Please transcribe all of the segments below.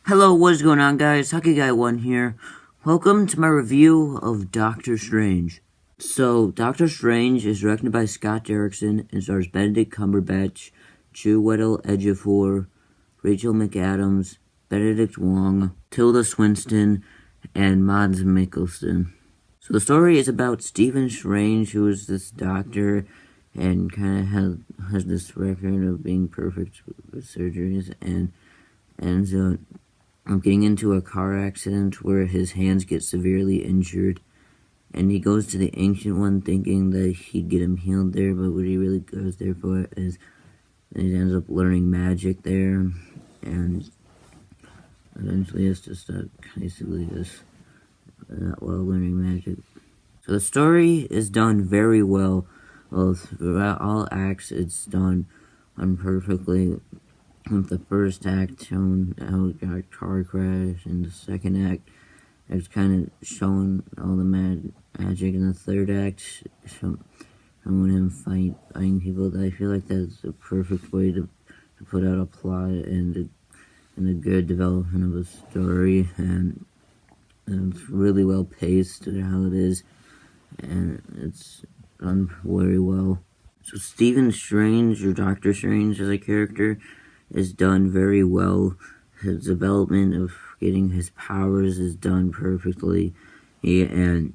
Hello, what's going on, guys? Hockey Guy 1 here. Welcome to my review of Doctor Strange. So, Doctor Strange is directed by Scott Derrickson and stars Benedict Cumberbatch, Chiwetel Ejiofor, Rachel McAdams, Benedict Wong, Tilda Swinton, and Mads Mikkelsen. So the story is about Stephen Strange, who is this doctor and kind of has this record of being perfect with surgeries, and so I'm getting into a car accident where his hands get severely injured, and he goes to the Ancient One thinking that he'd get him healed there, but what he really goes there for is he ends up learning magic there, and eventually it's just basically just not well learning magic. So the story is done very well. Well, throughout all acts, it's done perfectly. With the first act showing how it got a car crash, and the second act it's kind of showing all the magic, and the third act showing him fighting people. I feel like that's a perfect way to put out a plot and a good development of a story, and it's really well paced how it is, and it's done very well. So Stephen Strange, or Doctor Strange as a character, is done very well. His development of getting his powers is done perfectly, and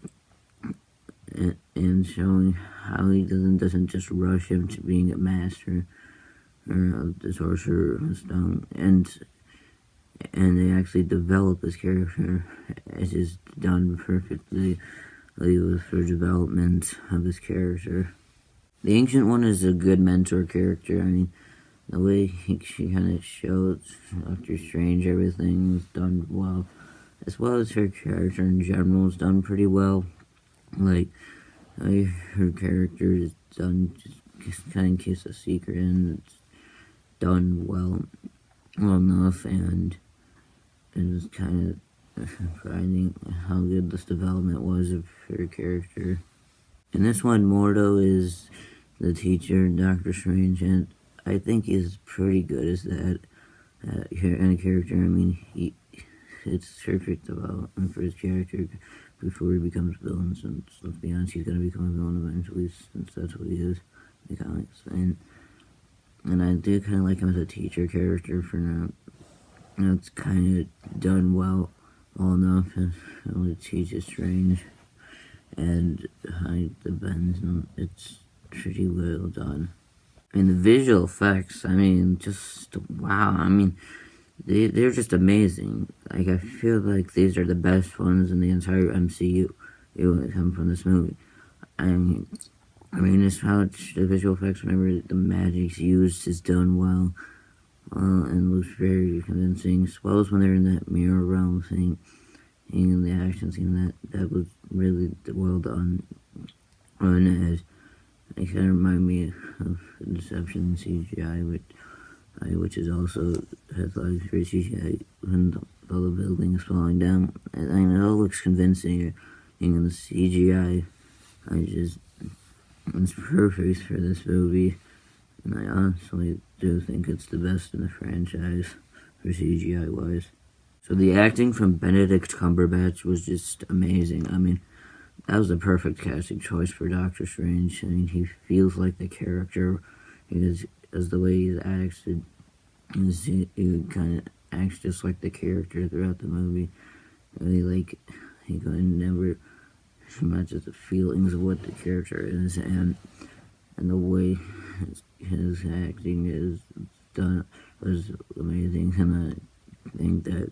showing how he doesn't just rush him to being a master of the Sorcerer Stone, and they actually develop his character. It is done perfectly for development of his character. The Ancient One is a good mentor character. I mean, the way she kind of shows Doctor Strange everything is done well, as well as her character in general is done pretty well. Like, her character is done just kind of keeps a secret, and it's done well enough, and it was kind of finding how good this development was of her character. And this one, Mordo is the teacher, Doctor Strange, and I think he's pretty good as that kind of character. I mean, it's perfect development for his character before he becomes villain. Since, let's be honest, he's gonna become a villain eventually, since that's what he is in the comics. And I do kind of like him as a teacher character for now. And it's kind of done well enough and to teach Strange and hide the bends, and it's pretty well done. And the visual effects, I mean, just wow. I mean, they're just amazing. Like, I feel like these are the best ones in the entire MCU that come from this movie. I mean, just how the visual effects, whenever the magic's used, is done well, and looks very convincing. As well as when they're in that mirror realm thing, and the action scene, that was really well done. And it kind of reminded me of Deception CGI, which is also has a lot of great CGI when all the buildings falling down. I mean, it all looks convincing. And the CGI, it's perfect for this movie, and I honestly do think it's the best in the franchise for CGI wise. So the acting from Benedict Cumberbatch was just amazing. I mean, that was the perfect casting choice for Doctor Strange. I mean, he feels like the character, because as the way he's acted, he kind of acts just like the character throughout the movie. Really, he never matches the feelings of what the character is, and the way his acting is done was amazing, and I think that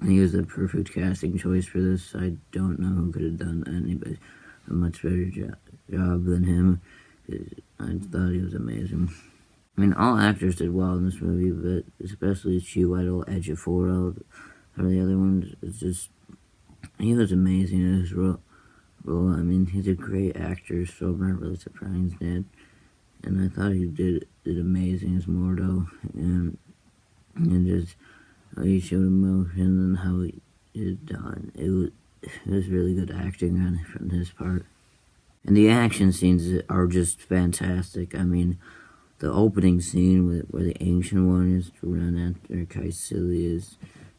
he was the perfect casting choice for this. I don't know who could have done a much better job than him. I thought he was amazing. I mean, all actors did well in this movie, but especially Chiwetel Ejiofor. Or the other ones, it's just, he was amazing in his role. I mean, he's a great actor, so I'm not really surprised he's dead. And I thought he did amazing as Mordo, and just how he showed emotion and how he is done. It was really good acting from his part. And the action scenes are just fantastic. I mean, the opening scene where the Ancient One is to run after Caecilius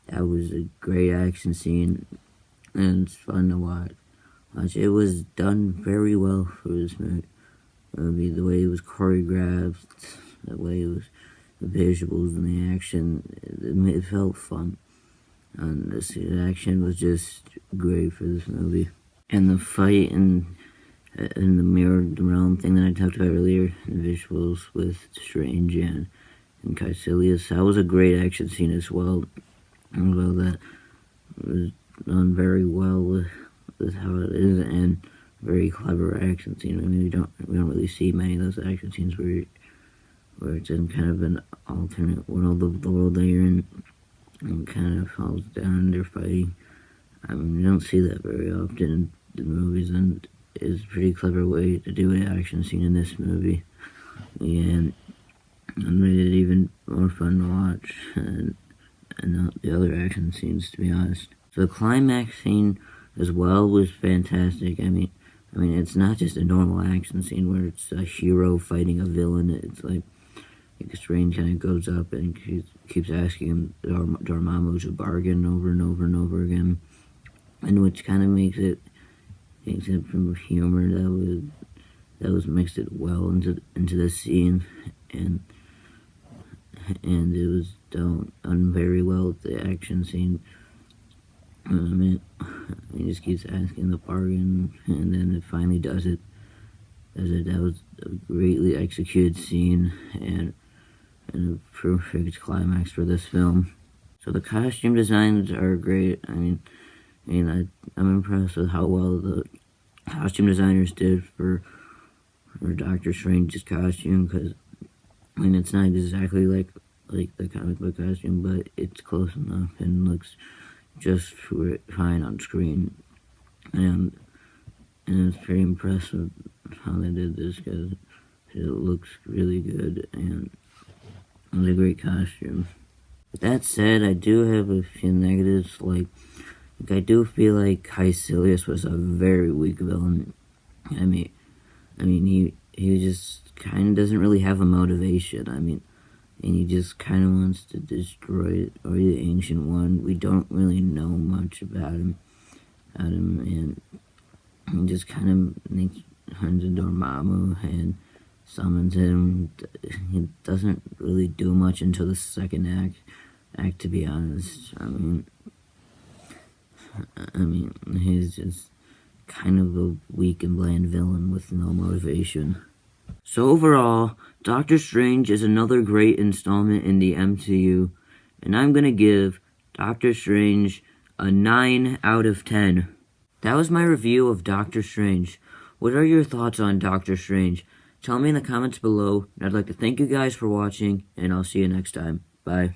That was a great action scene, and it's fun to watch. It was done very well for this movie. The way it was choreographed, the way it was, the visuals and the action, it felt fun. And the action was just great for this movie. And the fight in the mirrored realm thing that I talked about earlier, the visuals with Strange and Caecilius, that was a great action scene as well. And well, that was done very well with how it is, and very clever action scene. I mean, we don't really see many of those action scenes where it's in kind of an alternate world of the world that you're in, and kind of falls down and they're fighting. I mean, you don't see that very often in the movies, and it's a pretty clever way to do an action scene in this movie. And made it even more fun to watch, and the other action scenes, to be honest. So the climax scene as well was fantastic. I mean, it's not just a normal action scene where it's a hero fighting a villain. It's like Strange kind of goes up and keeps asking him Dormammu to bargain over and over and over again, and which kind of makes it from humor that was mixed it well into the scene, and it was done very well with the action scene. I mean, he just keeps asking the bargain, and then it finally does it. That was a greatly executed scene, and a perfect climax for this film. So the costume designs are great. I'm impressed with how well the costume designers did for Doctor Strange's costume, because it's not exactly like the comic book costume, but it's close enough and looks just fine on screen. And it's pretty impressive how they did this, because it looks really good, and it was a great costume. With that said, I do have a few negatives. Like I do feel like Caecilius was a very weak villain. I mean, he just kind of doesn't really have a motivation. And he just kind of wants to destroy the Ancient One. We don't really know much about him, and he just kind of turns into Dormammu and summons him. He doesn't really do much until the second act, to be honest. He's just kind of a weak and bland villain with no motivation. So overall, Doctor Strange is another great installment in the MCU, and I'm gonna give Doctor Strange a 9 out of 10. That was my review of Doctor Strange. What are your thoughts on Doctor Strange? Tell me in the comments below, and I'd like to thank you guys for watching, and I'll see you next time. Bye.